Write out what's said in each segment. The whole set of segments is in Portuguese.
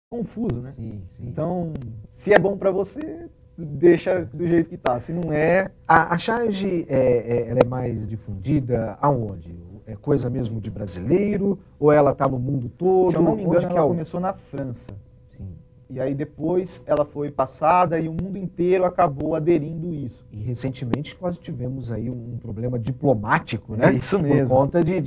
confuso, né? Sim, sim. Então, se é bom para você, deixa do jeito que tá. Se não é... A charge, ela é mais difundida aonde? É coisa mesmo de brasileiro? Ou ela está no mundo todo? Se eu não me engano, Onde que ela é começou na França. Sim. E aí depois ela foi passada e o mundo inteiro acabou aderindo isso. E recentemente quase tivemos aí um problema diplomático, né? É isso mesmo. Por conta de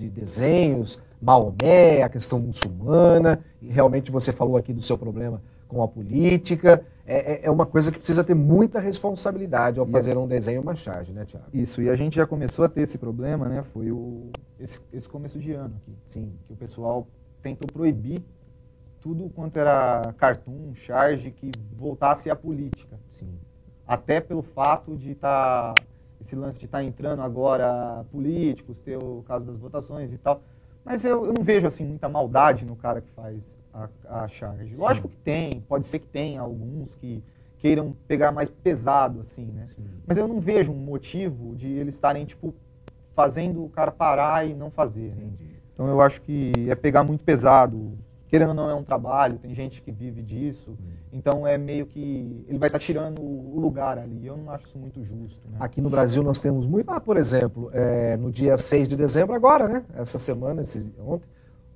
desenhos, Maomé, a questão muçulmana, e realmente você falou aqui do seu problema com a política. É uma coisa que precisa ter muita responsabilidade ao fazer um desenho, uma charge, né, Thiago? Isso, e a gente já começou a ter esse problema, né? Foi esse começo de ano aqui. Sim. Que o pessoal tentou proibir tudo quanto era cartoon, charge, que voltasse à política. Sim. Até pelo fato de esse lance de estar entrando agora políticos, ter o caso das votações e tal. Mas eu não vejo assim muita maldade no cara que faz a charge. Sim. Lógico que tem, pode ser que tenha alguns que queiram pegar mais pesado, assim, né? Sim. Mas eu não vejo um motivo de eles estarem, tipo, fazendo o cara parar e não fazer. Né? Entendi. Então eu acho que é pegar muito pesado. Querendo ou não, é um trabalho, tem gente que vive disso, então é meio que ele vai estar tirando o lugar ali. Eu não acho isso muito justo. Né? Aqui no Brasil nós temos muito, por exemplo, no dia 6 de dezembro agora, né? Essa semana, ontem,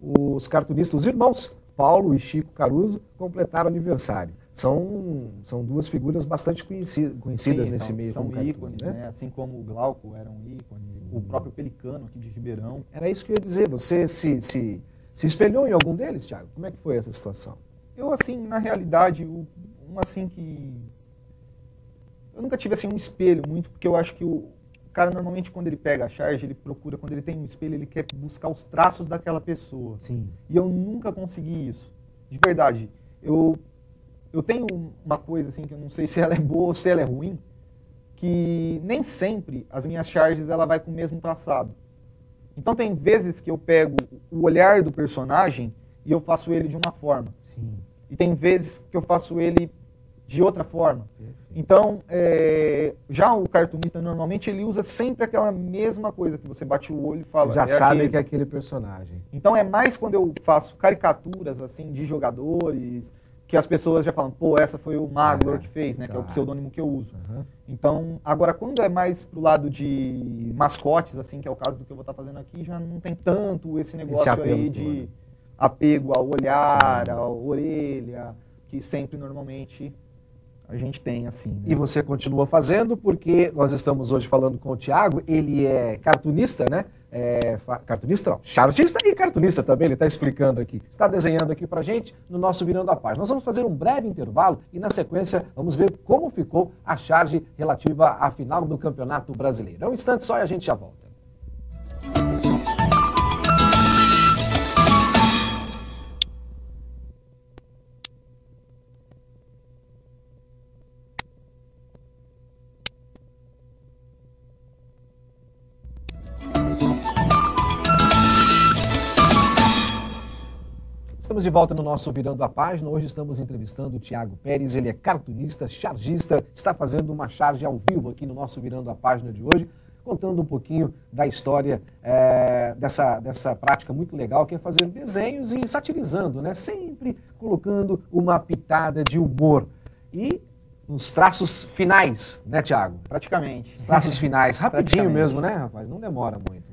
os cartunistas, os irmãos Paulo e Chico Caruso completaram aniversário. São duas figuras bastante conhecidas Sim, nesse meio. São como ícones, cartoon, né? Assim como o Glauco era um ícone, o próprio Pelicano aqui de Ribeirão. Era isso que eu ia dizer, você se espelhou em algum deles, Thiago? Como é que foi essa situação? Eu, assim, na realidade, assim que... Eu nunca tive, assim, um espelho muito, porque eu acho que o cara, normalmente, quando ele pega a charge, ele procura, quando ele tem um espelho, ele quer buscar os traços daquela pessoa. Sim. E eu nunca consegui isso. De verdade. Eu tenho uma coisa, assim, que eu não sei se ela é boa ou se ela é ruim, que nem sempre as minhas charges, ela vai com o mesmo traçado. Então tem vezes que eu pego o olhar do personagem e eu faço ele de uma forma. Sim. E tem vezes que eu faço ele de outra forma. Então, já o cartunista, normalmente, ele usa sempre aquela mesma coisa, que você bate o olho e fala... Você já sabe que é aquele personagem. Então é mais quando eu faço caricaturas, assim, de jogadores, que as pessoas já falam, pô, essa foi o Maglor que fez, né? Que é o pseudônimo que eu uso. Então, agora, quando é mais pro lado de mascotes, assim, que é o caso do que eu vou estar fazendo aqui, já não tem tanto esse negócio aí de apego ao olhar, à orelha, que sempre, normalmente, a gente tem, assim. Né? E você continua fazendo, porque nós estamos hoje falando com o Thiago, ele é cartunista, né? Cartunista não, chargista e cartunista também, ele está explicando aqui. Está desenhando aqui pra gente no nosso Virando a Página. Nós vamos fazer um breve intervalo e na sequência vamos ver como ficou a charge relativa à final do Campeonato Brasileiro. É um instante só e a gente já volta. Estamos de volta no nosso Virando a Página. Hoje estamos entrevistando o Thiago Pérez. Ele é cartunista, chargista, está fazendo uma charge ao vivo aqui no nosso Virando a Página de hoje, contando um pouquinho da história dessa prática muito legal, que é fazer desenhos e satirizando, né? Sempre colocando uma pitada de humor. E nos traços finais, né, Thiago? Praticamente. Os traços finais, rapidinho mesmo, né, rapaz? Não demora muito.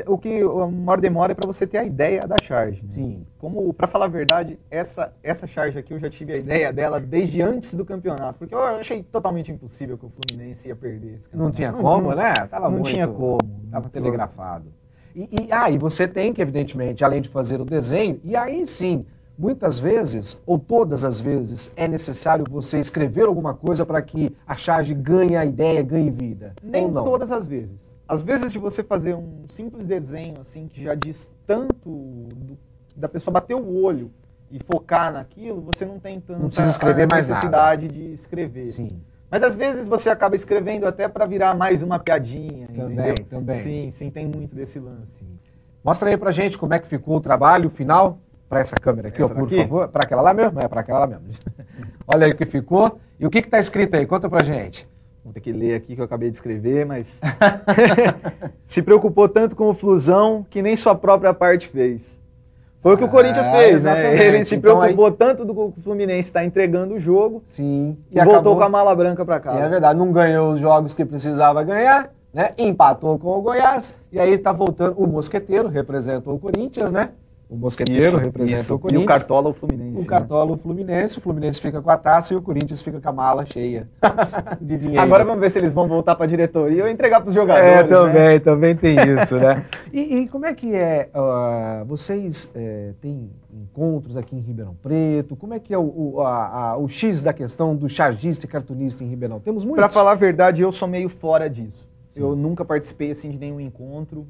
O que a maior demora é para você ter a ideia da charge. Né? Sim. Como, para falar a verdade, essa charge aqui eu já tive a ideia dela desde antes do campeonato, porque eu achei totalmente impossível que o Fluminense ia perder esse campeonato. Não tinha como, né? Não tinha como. Estava telegrafado. E você tem que, evidentemente, além de fazer o desenho, e aí sim, muitas vezes, ou todas as vezes, é necessário você escrever alguma coisa para que a charge ganhe a ideia, ganhe vida. Nem todas as vezes. Às vezes de você fazer um simples desenho, assim, que já diz tanto da pessoa bater o olho e focar naquilo, você não tem tanta necessidade de escrever. Sim. Mas às vezes você acaba escrevendo até para virar mais uma piadinha. Também. Sim, tem muito desse lance. Mostra aí pra gente como é que ficou o trabalho final. Para essa câmera aqui, por favor. Para aquela lá mesmo? Para aquela lá mesmo. Olha aí o que ficou. E o que está escrito aí? Conta pra gente. Vou ter que ler aqui que eu acabei de escrever, mas... Se preocupou tanto com o Flusão que nem sua própria parte fez. Foi o que o Corinthians fez, né? Ele se Então, preocupou tanto do que o Fluminense estar entregando o jogo, sim, e voltou com a mala branca para cá. É verdade, não ganhou os jogos que precisava ganhar, né? Empatou com o Goiás, e aí tá voltando o Mosqueteiro, representou o Corinthians, né? O Mosqueteiro representa o Corinthians. E o Cartola o Fluminense. O Cartola o Fluminense fica com a taça e o Corinthians fica com a mala cheia de dinheiro. Agora vamos ver se eles vão voltar para a diretoria ou entregar para os jogadores. Também tem isso, né? E como é que é? Vocês têm encontros aqui em Ribeirão Preto? Como é que é o X da questão do chargista e cartunista em Ribeirão? Temos muitos? Para falar a verdade, eu sou meio fora disso. Sim. Eu nunca participei assim de nenhum encontro.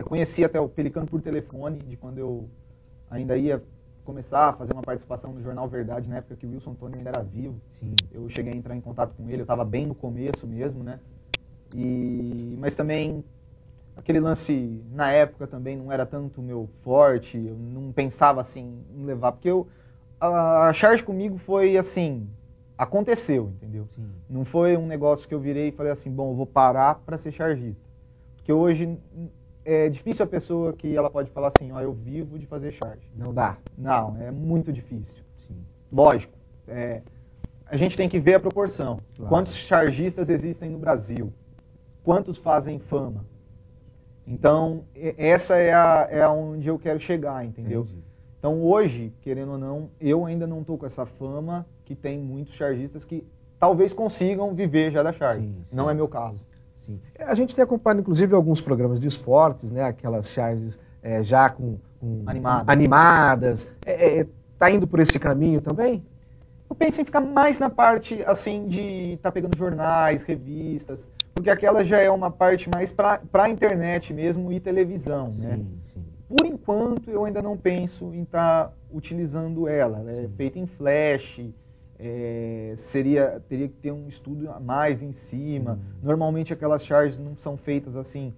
Conheci até o Pelicano por telefone, de quando eu ainda ia começar a fazer uma participação no Jornal Verdade, na época que o Wilson Antônio ainda era vivo. Sim. Eu cheguei a entrar em contato com ele, eu estava bem no começo mesmo, né? Mas também, aquele lance, na época também não era tanto meu forte, eu não pensava assim em levar, porque a charge comigo foi assim, aconteceu, entendeu? Sim. Não foi um negócio que eu virei e falei assim, bom, eu vou parar para ser chargista. Porque hoje é difícil a pessoa que ela pode falar assim, ó, eu vivo de fazer charge. Não dá. Não, é muito difícil. Sim. Lógico, a gente tem que ver a proporção. Claro. Quantos chargistas existem no Brasil? Quantos fazem fama? Então, essa é onde eu quero chegar, entendeu? Entendi. Então, hoje, querendo ou não, eu ainda não estou com essa fama que tem muitos chargistas que talvez consigam viver já da charge. Sim, sim. Não é meu caso. Sim. A gente tem acompanhado, inclusive, alguns programas de esportes, né? Aquelas charges já com animadas. Tá indo por esse caminho também? Eu penso em ficar mais na parte, assim, de estar pegando jornais, revistas, porque aquela já é uma parte mais para a internet mesmo e televisão, né? Sim. Por enquanto, eu ainda não penso em estar utilizando ela. Ela é feita em flash, teria que ter um estudo a mais em cima. Normalmente aquelas charges não são feitas assim,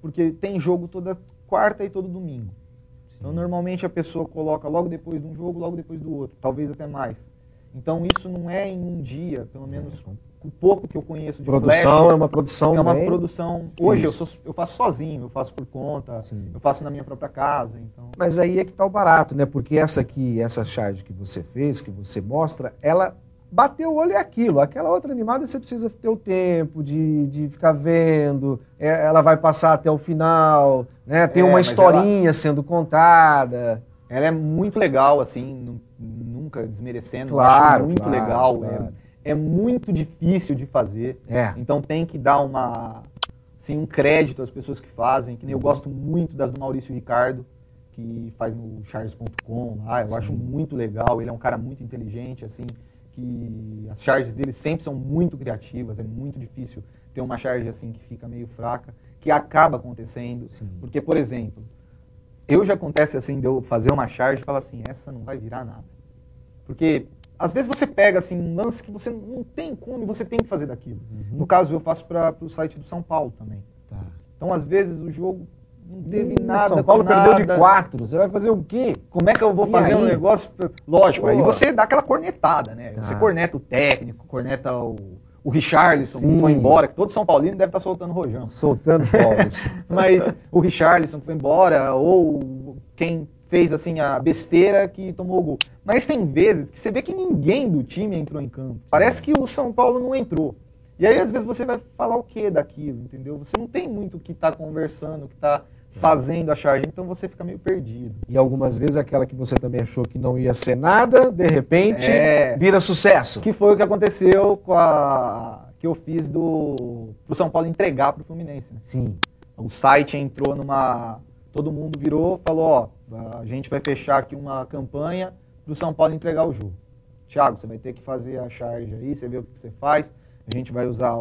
porque tem jogo toda quarta e todo domingo. Então normalmente a pessoa coloca logo depois de um jogo, logo depois do outro, talvez até mais. Então isso não é em um dia, pelo menos o pouco que eu conheço de produção flash. É uma produção. É uma produção. Hoje eu faço sozinho, eu faço por conta, eu faço na minha própria casa. Então. Mas aí é que tá o barato, né? Porque essa charge que você fez, que você mostra, ela bateu o olho é aquilo. Aquela outra animada você precisa ter o tempo de ficar vendo, ela vai passar até o final, né? Tem uma historinha sendo contada. Ela é muito legal, assim, nunca desmerecendo. Claro, acho muito legal. Claro. É muito difícil de fazer. Então tem que dar um crédito às pessoas que fazem. Que nem eu gosto muito das do Maurício Ricardo, que faz no charges.com lá. Eu acho muito legal. Ele é um cara muito inteligente, assim, que as charges dele sempre são muito criativas. É muito difícil ter uma charge assim que fica meio fraca, que acaba acontecendo. Sim. Porque, por exemplo, já acontece assim de eu fazer uma charge e falar assim, essa não vai virar nada. Porque às vezes você pega assim, um lance que você não tem como e você tem que fazer daquilo. No caso, eu faço para o site do São Paulo também. Tá. Então, às vezes, o jogo não teve nada. São Paulo perdeu de 4. Você vai fazer o quê? Como é que eu vou fazer um negócio? Lógico, aí você dá aquela cornetada, né? Você corneta o técnico, corneta o Richarlison, que foi embora, que todo São Paulino deve estar soltando rojão. Soltando fogos. Mas o Richarlison que foi embora, ou quem fez assim a besteira que tomou o gol. Mas tem vezes que você vê que ninguém do time entrou em campo. Parece que o São Paulo não entrou. E aí às vezes você vai falar o que daquilo, entendeu? Você não tem muito o que tá conversando, o que tá fazendo a charge, então você fica meio perdido. E algumas vezes aquela que você também achou que não ia ser nada, de repente vira sucesso. Que foi o que aconteceu com que eu fiz pro São Paulo entregar pro Fluminense. Né? Sim. O site entrou todo mundo virou, falou, a gente vai fechar aqui uma campanha pro São Paulo entregar o jogo. Thiago, você vai ter que fazer a charge aí, você vê o que você faz, a gente vai usar